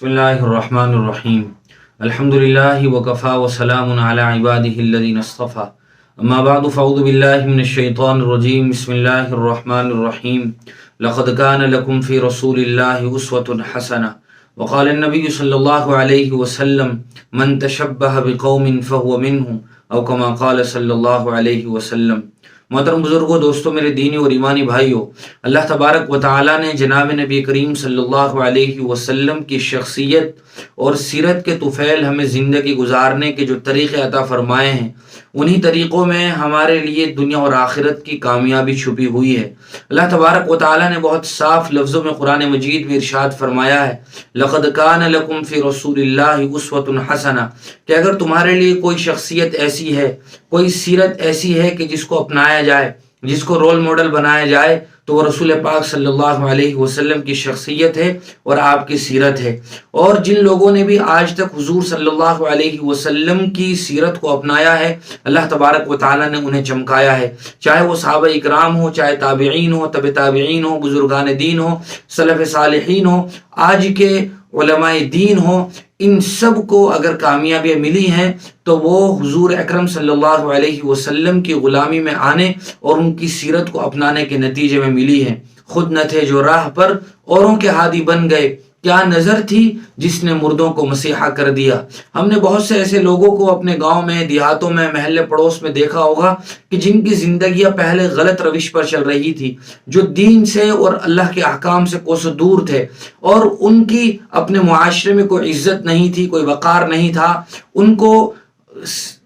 بسم اللہ الرحمن الرحیم الحمد للہ وکفا وسلام علی عبادہ الذین اصطفى اما بعد فاعوذ باللہ من الشیطان الرجیم بسم اللہ الرحمن الرحیم لقد کان لکم فی رسول اللہ اسوة حسنہ وقال النبی صلی اللہ علیہ وسلم من تشبہ بقوم فہو منہ او کما قال صلی اللہ علیہ وسلم۔ محترم بزرگوں، دوستوں، میرے دینی اور ایمانی بھائیوں، اللہ تبارک و تعالیٰ نے جناب نبی کریم صلی اللہ علیہ وسلم کی شخصیت اور سیرت کے طفیل ہمیں زندگی گزارنے کے جو طریقے عطا فرمائے ہیں، انہی طریقوں میں ہمارے لیے دنیا اور آخرت کی کامیابی چھپی ہوئی ہے۔ اللہ تبارک و تعالیٰ نے بہت صاف لفظوں میں قرآن مجید میں ارشاد فرمایا ہے، لقد کان لکم فی رسول اللہ اسوۃ حسنہ، کہ اگر تمہارے لیے کوئی شخصیت ایسی ہے، کوئی سیرت ایسی ہے کہ جس کو اپنایا جائے، جس کو رول ماڈل بنایا جائے، تو وہ رسول پاک صلی اللہ علیہ وسلم کی شخصیت ہے اور آپ کی سیرت ہے۔ اور جن لوگوں نے بھی آج تک حضور صلی اللہ علیہ وسلم کی سیرت کو اپنایا ہے، اللہ تبارک و تعالیٰ نے انہیں چمکایا ہے، چاہے وہ صحابہ اکرام ہو، چاہے تابعین ہو، تبع تابعین ہو، بزرگان دین ہو، سلف صالحین ہو، آج کے علماء دین ہو، ان سب کو اگر کامیابیاں ملی ہیں تو وہ حضور اکرم صلی اللہ علیہ وسلم کی غلامی میں آنے اور ان کی سیرت کو اپنانے کے نتیجے میں ملی ہے۔ خود نہ تھے جو راہ پر اوروں کے ہادی بن گئے، کیا نظر تھی جس نے مردوں کو مسیحا کر دیا۔ ہم نے بہت سے ایسے لوگوں کو اپنے گاؤں میں، دیہاتوں میں، محلے پڑوس میں دیکھا ہوگا کہ جن کی زندگیاں پہلے غلط روش پر چل رہی تھی، جو دین سے اور اللہ کے احکام سے کوسوں دور تھے، اور ان کی اپنے معاشرے میں کوئی عزت نہیں تھی، کوئی وقار نہیں تھا، ان کو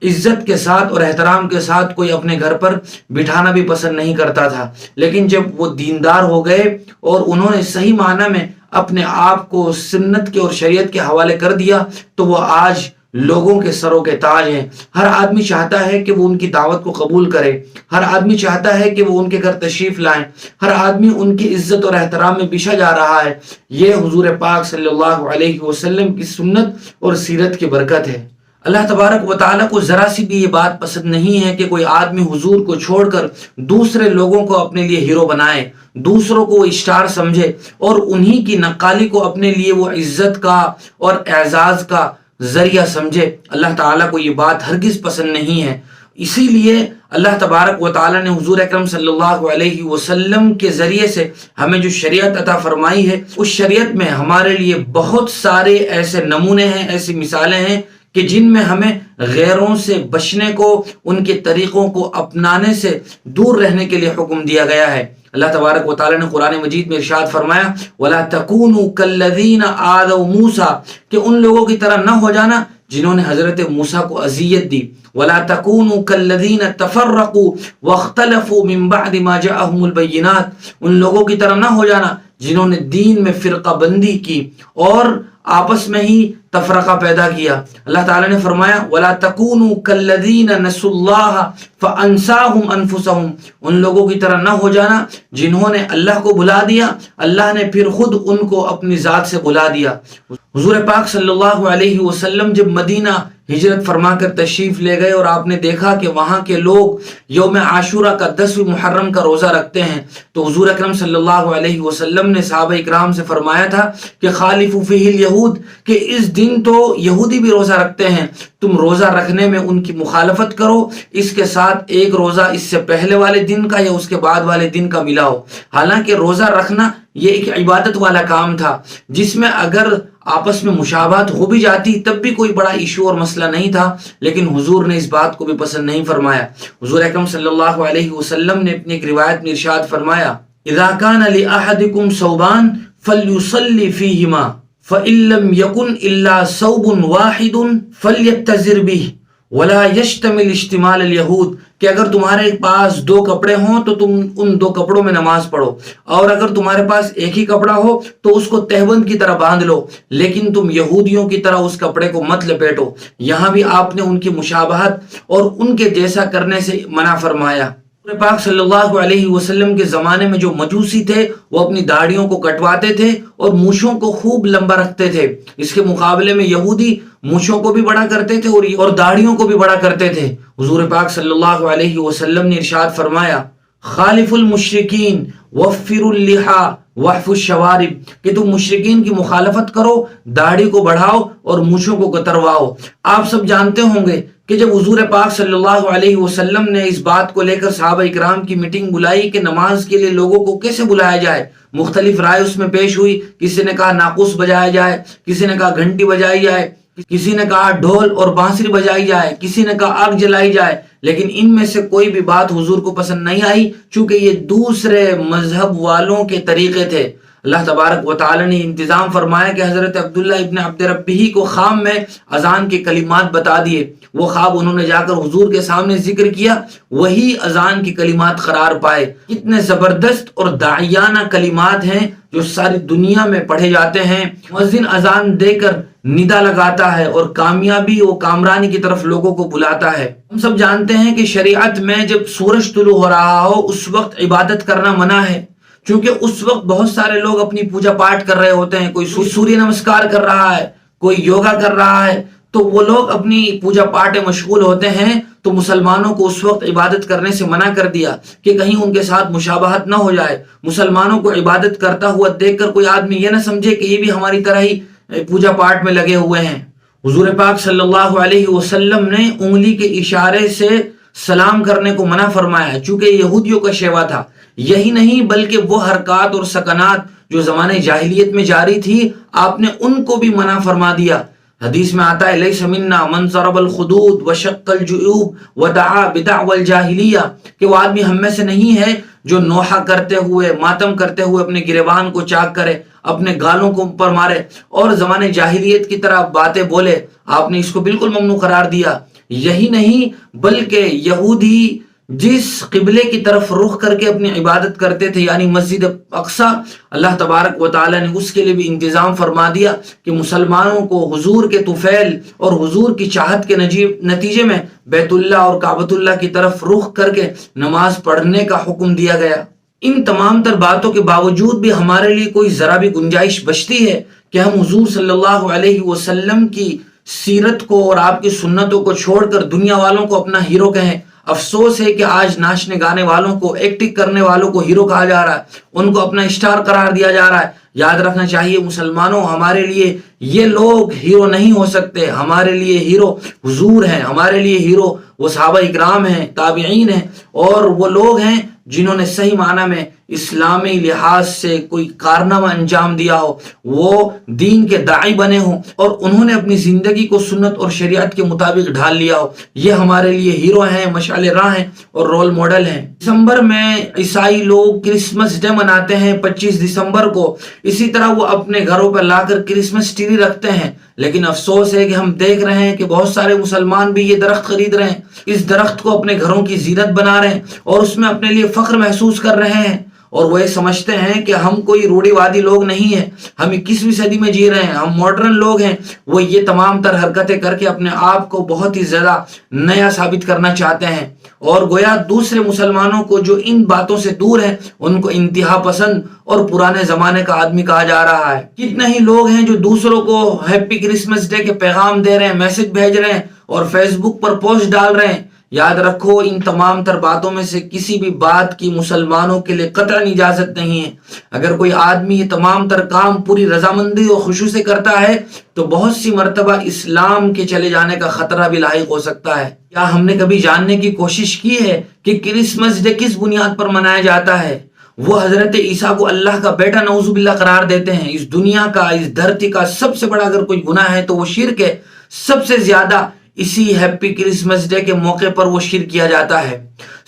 عزت کے ساتھ اور احترام کے ساتھ کوئی اپنے گھر پر بٹھانا بھی پسند نہیں کرتا تھا۔ لیکن جب وہ دیندار ہو گئے اور انہوں نے صحیح معنی میں اپنے آپ کو سنت کے اور شریعت کے حوالے کر دیا، تو وہ آج لوگوں کے سروں کے تاج ہیں۔ ہر آدمی چاہتا ہے کہ وہ ان کی دعوت کو قبول کرے، ہر آدمی چاہتا ہے کہ وہ ان کے گھر تشریف لائیں، ہر آدمی ان کی عزت اور احترام میں بچھا جا رہا ہے۔ یہ حضور پاک صلی اللہ علیہ وسلم کی سنت اور سیرت کی برکت ہے۔ اللہ تبارک و تعالیٰ کو ذرا سی بھی یہ بات پسند نہیں ہے کہ کوئی آدمی حضور کو چھوڑ کر دوسرے لوگوں کو اپنے لیے ہیرو بنائے، دوسروں کو وہ اسٹار سمجھے اور انہی کی نقالی کو اپنے لیے وہ عزت کا اور اعزاز کا ذریعہ سمجھے۔ اللہ تعالیٰ کو یہ بات ہرگز پسند نہیں ہے۔ اسی لیے اللہ تبارک و تعالیٰ نے حضور اکرم صلی اللہ علیہ وسلم کے ذریعے سے ہمیں جو شریعت عطا فرمائی ہے، اس شریعت میں ہمارے لیے بہت سارے ایسے نمونے ہیں، ایسی مثالیں ہیں کہ جن میں ہمیں غیروں سے بچنے کو، ان کے طریقوں کو اپنانے سے دور رہنے کے لیے حکم دیا گیا ہے۔ اللہ تبارک و تعالیٰ نے قرآن مجید میں ارشاد فرمایا، وَلَا تَكُونُوا كَالَّذِينَ آذَوْا مُوسَىٰ، کہ ان لوگوں کی طرح نہ ہو جانا جنہوں نے حضرت موسیٰ کو اذیت دی۔ وَلَا تَكُونُوا كَالَّذِينَ تَفَرَّقُوا وَاخْتَلَفُوا مِن بَعْدِ مَا جَاءَهُمُ الْبَيِّنَاتُ، ان لوگوں کی طرح نہ ہو جانا جنہوں نے دین میں فرقہ بندی کی اور آپس میں ہی تفرقہ پیدا کیا۔ اللہ تعالیٰ نے فرمایا، وَلَا تَكُونُوا كَالَّذِينَ نَسُوا اللَّهَ فَأَنسَاهُمْ أَنفُسَهُمْ، ان لوگوں کی طرح نہ ہو جانا جنہوں نے اللہ کو بھلا دیا، اللہ نے پھر خود ان کو اپنی ذات سے بھلا دیا۔ حضور پاک صلی اللہ علیہ وسلم جب مدینہ ہجرت فرما کر تشریف لے گئے اور آپ نے دیکھا کہ وہاں کے لوگ یوم عاشورہ کا 10ویں محرم کا روزہ رکھتے ہیں، تو حضور اکرم صلی اللہ علیہ وسلم نے صحابہ اکرام سے فرمایا تھا کہ خالفوا فیہ الیہود، کہ اس دن تو یہودی بھی روزہ رکھتے ہیں، تم روزہ رکھنے میں ان کی مخالفت کرو، اس کے ساتھ ایک روزہ اس سے پہلے والے دن کا یا اس کے بعد والے دن کا ملاؤ۔ حالانکہ روزہ رکھنا یہ ایک عبادت والا کام تھا جس میں اگر آپس میں مشابہت ہو بھی جاتی تب بھی کوئی بڑا ایشو اور مسئلہ نہیں تھا، لیکن حضور نے اس بات کو بھی پسند نہیں فرمایا۔ حضور اکرم صلی اللہ علیہ وسلم نے اپنی ایک روایت میں ارشاد فرمایا، اذا كان لأحدكم ثوبان فليصلي فيهما فإن لم يكن إلا ثوب واحد فليتزر به ولا يشتمل اشتمال اليهود، کہ اگر تمہارے پاس 2 کپڑے ہوں تو تم ان 2 کپڑوں میں نماز پڑھو، اور اگر تمہارے پاس ایک ہی کپڑا ہو تو اس کو تہبند کی طرح باندھ لو، لیکن تم یہودیوں کی طرح اس کپڑے کو مت لپیٹو۔ یہاں بھی آپ نے ان کی مشابہت اور ان کے جیسا کرنے سے منع فرمایا۔ حضور پاک صلی اللہ علیہ وسلم کے زمانے میں جو مجوسی تھے وہ اپنی داڑھیوں کو کٹواتے تھے اور مونچھوں کو خوب لمبا رکھتے تھے، اس کے مقابلے میں یہودی مونچھوں کو بھی بڑا کرتے تھے اور داڑھیوں کو بھی بڑا کرتے تھے۔ حضور پاک صلی اللہ علیہ وسلم نے ارشاد فرمایا، خالف المشرکین وفر اللحى وحف الشوارب کہ تم مشرکین کی مخالفت کرو، داڑھی کو بڑھاؤ اور مونچھوں کو کترواؤ۔ آپ سب جانتے ہوں گے کہ جب حضور پاک صلی اللہ علیہ وسلم نے اس بات کو لے کر صحابہ اکرام کی میٹنگ بلائی کہ نماز کے لیے لوگوں کو کیسے بلایا جائے، مختلف رائے اس میں پیش ہوئی۔ کسی نے کہا ناقوس بجایا جائے، کسی نے کہا گھنٹی بجائی جائے، کسی نے کہا ڈھول اور بانسری بجائی جائے، کسی نے کہا آگ جلائی جائے، لیکن ان میں سے کوئی بھی بات حضور کو پسند نہیں آئی، چونکہ یہ دوسرے مذہب والوں کے طریقے تھے۔ اللہ تبارک و تعالی نے انتظام فرمایا کہ حضرت عبداللہ ابن عبد ربہ کو خواب میں اذان کے کلمات بتا دیے۔ وہ خواب انہوں نے جا کر حضور کے سامنے ذکر کیا، وہی اذان کی کلمات قرار پائے۔ کتنے زبردست اور داعیانہ کلمات ہیں جو ساری دنیا میں پڑھے جاتے ہیں۔ مؤذن اذان دے کر ندا لگاتا ہے اور کامیابی و کامرانی کی طرف لوگوں کو بلاتا ہے۔ ہم سب جانتے ہیں کہ شریعت میں جب سورج طلوع ہو رہا ہو اس وقت عبادت کرنا منع ہے، چونکہ اس وقت بہت سارے لوگ اپنی پوجا پاٹ کر رہے ہوتے ہیں، کوئی سوریہ نمسکار کر رہا ہے، کوئی یوگا کر رہا ہے، تو وہ لوگ اپنی پوجا پاٹ میں مشغول ہوتے ہیں۔ تو مسلمانوں کو اس وقت عبادت کرنے سے منع کر دیا کہ کہیں ان کے ساتھ مشابہت نہ ہو جائے۔ مسلمانوں کو عبادت کرتا ہوا دیکھ کر کوئی آدمی یہ نہ سمجھے کہ یہ بھی ہماری طرح ہی پوجا پاٹ میں لگے ہوئے ہیں۔ حضور پاک صلی اللہ علیہ وسلم نے انگلی کے اشارے سے سلام کرنے کو منع فرمایا، چونکہ یہودیوں کا شیوا تھا۔ یہی نہیں بلکہ وہ حرکات اور سکنات جو زمانے جاہلیت میں جاری تھی، آپ نے ان کو بھی منع فرما دیا۔ حدیث میں آتا ہے لیس منا من ضرب الخدود وشق الجیوب ودعا بدعوى الجاہلیہ، کہ وہ آدمی ہم میں سے نہیں ہے جو نوحہ کرتے ہوئے، ماتم کرتے ہوئے اپنے گریبان کو چاک کرے، اپنے گالوں کو اوپر مارے اور زمانے جاہلیت کی طرح باتیں بولے۔ آپ نے اس کو بالکل ممنوع قرار دیا۔ یہی نہیں بلکہ یہودی جس قبلے کی طرف رخ کر کے اپنی عبادت کرتے تھے یعنی مسجد اقصی، اللہ تبارک و تعالی نے اس کے لیے بھی انتظام فرما دیا کہ مسلمانوں کو حضور کے طفیل اور حضور کی چاہت کے نتیجے میں بیت اللہ اور کعبۃ اللہ کی طرف رخ کر کے نماز پڑھنے کا حکم دیا گیا۔ ان تمام تر باتوں کے باوجود بھی ہمارے لیے کوئی ذرا بھی گنجائش بچتی ہے کہ ہم حضور صلی اللہ علیہ وسلم کی سیرت کو اور آپ کی سنتوں کو چھوڑ کر دنیا والوں کو اپنا ہیرو کہیں۔ افسوس ہے کہ آج ناچنے گانے والوں کو، ایکٹنگ کرنے والوں کو ہیرو کہا جا رہا ہے، ان کو اپنا اسٹار قرار دیا جا رہا ہے۔ یاد رکھنا چاہیے مسلمانوں، ہمارے لیے یہ لوگ ہیرو نہیں ہو سکتے۔ ہمارے لیے ہیرو حضور ہیں، ہمارے لیے ہیرو وہ صحابہ اکرام ہیں، تابعین ہیں، اور وہ لوگ ہیں جنہوں نے صحیح معنی میں اسلامی لحاظ سے کوئی کارنامہ انجام دیا ہو، وہ دین کے داعی بنے ہوں اور انہوں نے اپنی زندگی کو سنت اور شریعت کے مطابق ڈھال لیا ہو۔ یہ ہمارے لیے ہیرو ہیں، مشعل راہ ہیں اور رول ماڈل ہیں۔ دسمبر میں عیسائی لوگ کرسمس ڈے مناتے ہیں 25 دسمبر کو، اسی طرح وہ اپنے گھروں پر لا کر کرسمس ٹری رکھتے ہیں، لیکن افسوس ہے کہ ہم دیکھ رہے ہیں کہ بہت سارے مسلمان بھی یہ درخت خرید رہے ہیں، اس درخت کو اپنے گھروں کی زینت بنا رہے ہیں اور اس میں اپنے لیے فخر محسوس کر رہے ہیں، اور وہ یہ سمجھتے ہیں کہ ہم کوئی روڑی وادی لوگ نہیں ہیں، ہم 21ویں صدی میں جی رہے ہیں، ہم ماڈرن لوگ ہیں۔ وہ یہ تمام تر حرکتیں کر کے اپنے آپ کو بہت ہی زیادہ نیا ثابت کرنا چاہتے ہیں، اور گویا دوسرے مسلمانوں کو جو ان باتوں سے دور ہیں ان کو انتہا پسند اور پرانے زمانے کا آدمی کہا جا رہا ہے۔ کتنے ہی لوگ ہیں جو دوسروں کو ہیپی کرسمس ڈے کے پیغام دے رہے ہیں، میسج بھیج رہے ہیں اور فیس بک پر پوسٹ ڈال رہے ہیں۔ یاد رکھو ان تمام تر باتوں میں سے کسی بھی بات کی مسلمانوں کے لیے قطعاً اجازت نہیں ہے۔ اگر کوئی آدمی یہ تمام تر کام پوری رضامندی اور خوشی سے کرتا ہے تو بہت سی مرتبہ اسلام کے چلے جانے کا خطرہ بھی لاحق ہو سکتا ہے۔ کیا ہم نے کبھی جاننے کی کوشش کی ہے کہ کرسمس ڈے کس بنیاد پر منایا جاتا ہے؟ وہ حضرت عیسیٰ کو اللہ کا بیٹا نعوذ باللہ قرار دیتے ہیں۔ اس دنیا کا، اس دھرتی کا سب سے بڑا اگر کوئی گناہ ہے تو وہ شرک ہے۔ سب سے زیادہ اسی ہیپی کرسمس ڈے کے موقع پر وہ شرک کیا جاتا ہے۔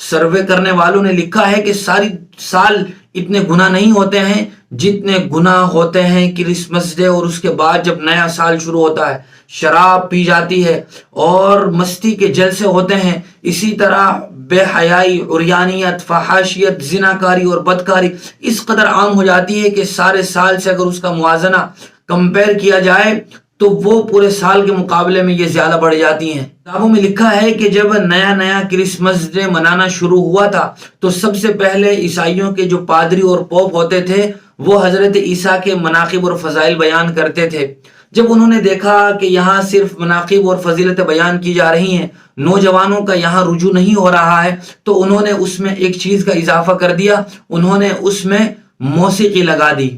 سروے کرنے والوں نے لکھا ہے کہ ساری سال اتنے گناہ نہیں ہوتے ہیں جتنے گناہ ہوتے ہیں کرسمس ڈے اور اس کے بعد جب نیا سال شروع ہوتا ہے۔ شراب پی جاتی ہے اور مستی کے جلسے ہوتے ہیں، اسی طرح بے حیائی، عریانیت، فحاشیت، زناکاری اور بدکاری اس قدر عام ہو جاتی ہے کہ سارے سال سے اگر اس کا موازنہ کمپیر کیا جائے تو وہ پورے سال کے مقابلے میں یہ زیادہ بڑھ جاتی ہیں۔ کتابوں میں لکھا ہے کہ جب نیا کرسمس ڈے منانا شروع ہوا تھا تو سب سے پہلے عیسائیوں کے جو پادری اور پوپ ہوتے تھے وہ حضرت عیسیٰ کے مناقب اور فضائل بیان کرتے تھے۔ جب انہوں نے دیکھا کہ یہاں صرف مناقب اور فضیلتیں بیان کی جا رہی ہیں، نوجوانوں کا یہاں رجوع نہیں ہو رہا ہے، تو انہوں نے اس میں ایک چیز کا اضافہ کر دیا، انہوں نے اس میں موسیقی لگا دی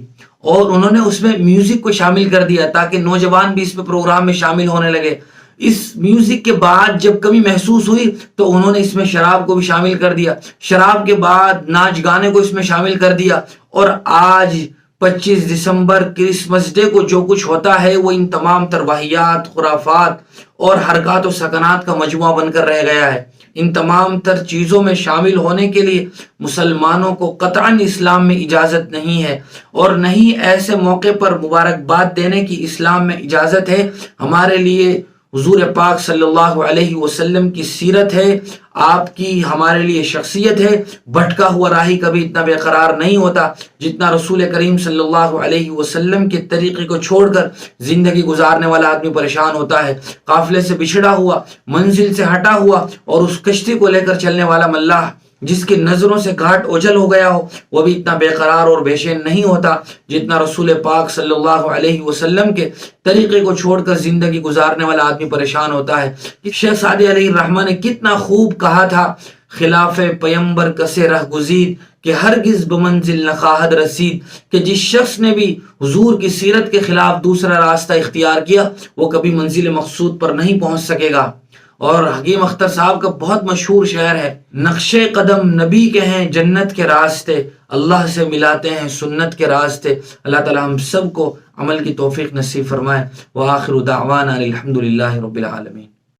اور انہوں نے اس میں میوزک کو شامل کر دیا تاکہ نوجوان بھی اس میں پروگرام میں شامل ہونے لگے۔ اس میوزک کے بعد جب کمی محسوس ہوئی تو انہوں نے اس میں شراب کو بھی شامل کر دیا، شراب کے بعد ناچ گانے کو اس میں شامل کر دیا، اور آج 25 دسمبر کرسمس ڈے کو جو کچھ ہوتا ہے وہ ان تمام تر واہیات، خرافات اور حرکات و سکنات کا مجموعہ بن کر رہ گیا ہے۔ ان تمام تر چیزوں میں شامل ہونے کے لیے مسلمانوں کو قطعاً اسلام میں اجازت نہیں ہے، اور نہیں ایسے موقع پر مبارکباد دینے کی اسلام میں اجازت ہے۔ ہمارے لیے حضور پاک صلی اللہ علیہ وسلم کی سیرت ہے، آپ کی ہمارے لیے شخصیت ہے۔ بھٹکا ہوا راہی کبھی اتنا بے قرار نہیں ہوتا جتنا رسول کریم صلی اللہ علیہ وسلم کے طریقے کو چھوڑ کر زندگی گزارنے والا آدمی پریشان ہوتا ہے۔ قافلے سے بچھڑا ہوا، منزل سے ہٹا ہوا اور اس کشتی کو لے کر چلنے والا ملاح جس کی نظروں سے گھاٹ اوجھل ہو گیا ہو، وہ بھی اتنا بے قرار اور بے چین نہیں ہوتا جتنا رسول پاک صلی اللہ علیہ وسلم کے طریقے کو چھوڑ کر زندگی گزارنے والا آدمی پریشان ہوتا ہے۔ شیخ سعدی علیہ الرحمہ نے کتنا خوب کہا تھا، خلاف پیمبر کسے رہ گزید کہ ہرگز بمنزل نہ خواہد رسید، کہ جس شخص نے بھی حضور کی سیرت کے خلاف دوسرا راستہ اختیار کیا وہ کبھی منزل مقصود پر نہیں پہنچ سکے گا۔ اور حکیم اختر صاحب کا بہت مشہور شعر ہے، نقش قدم نبی کے ہیں جنت کے راستے، اللہ سے ملاتے ہیں سنت کے راستے۔ اللہ تعالی ہم سب کو عمل کی توفیق نصیب فرمائے۔ وآخر دعوانا الحمدللہ رب العالمین۔